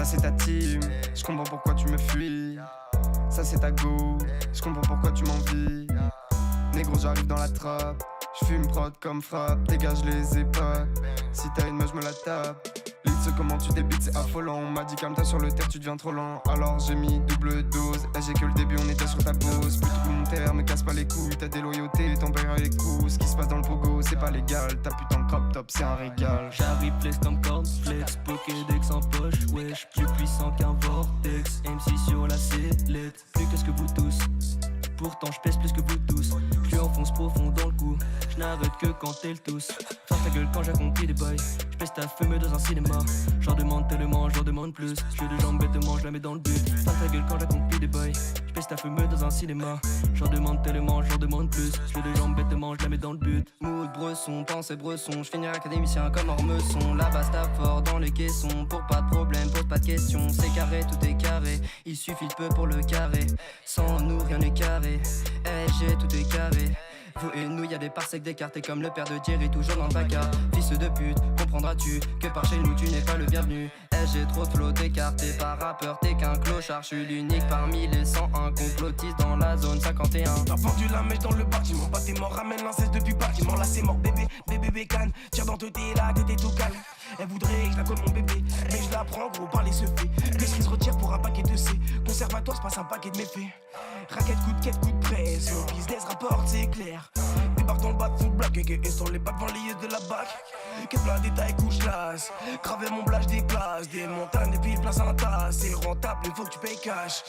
Ça c'est ta team, je comprends pourquoi tu me fuis. Ça c'est ta go, je comprends pourquoi tu m'envies. Négro j'arrive dans la trappe, j'fume prod comme frappe, dégage les épaules. Si t'as une meuf, me la tape. L'île comment tu débites, c'est affolant. On m'a dit calme-toi sur le terre, tu deviens trop lent. Alors j'ai mis double dose, et j'ai que le début, on était sur ta pause. Plus tout mon terre, me casse pas les couilles, t'as des loyautés, ton père les coups. Ce qui se passe dans le pogo, c'est pas légal. Ta putain de crop top, c'est un régal. J'arrive flex comme cornflakes, Pokédex en poche, wesh. Plus puissant qu'un vortex, MC sur la sellette. Plus que ce que vous tous, pourtant j'pèse plus que vous tous. J'lui enfonce profond dans le cou, j'n'arrête que quand elle tousse. Ferme ta gueule quand j'accomplis des bails, j'pèse ta fumée dans un cinéma. J'en demande tellement, j'en demande plus. J'fais de jambes bêtement, j'la mets dans le but. Ferme ta gueule quand j'accomplis des bails, j'pèse ta fumée dans un cinéma. J'en demande tellement, j'en demande plus. J'fais de jambes bêtement, j'la mets dans le but. Mood bresson, pensée bresson, j'finis académicien comme Ormesson. La base tape fort dans les caissons, pour pas de problème, pose pas de questions. C'est carré, tout est carré, il suffit de peu pour le carré. Sans nous rien n'est carré, j'ai tout est carré. Vous et nous y'a des parsecs d'écartés comme le père de Thierry, toujours dans le bacard. Fils de pute, comprendras-tu que par chez nous tu n'es pas le bienvenu. J'ai trop de flots d'écartés par rappeur, t'es qu'un clochard. J'suis l'unique parmi les 101 complotistes dans la zone 51. T'as vendu la mèche dans le bâtiment, pas t'es mort, ramène l'inceste depuis bâtiment. Là c'est mort bébé, bébé bécane, tire dans tes là, t'étais tout calme. Elle voudrait que je la colle mon bébé, mais je la prends gros par les secrets. Qu'est-ce qui se retire pour un paquet de C? Conservatoire c'est pas un paquet de méfaits. Raquette, coup de quête, coup de presse, le business rapporte c'est clair. Débarque dans le bac, full black, et sur les bacs, vend les de la bac. Quête plein détails, couche lasse. Graver mon blage des places, des montagnes, des piles, place un tas. C'est rentable, il faut que tu payes cash.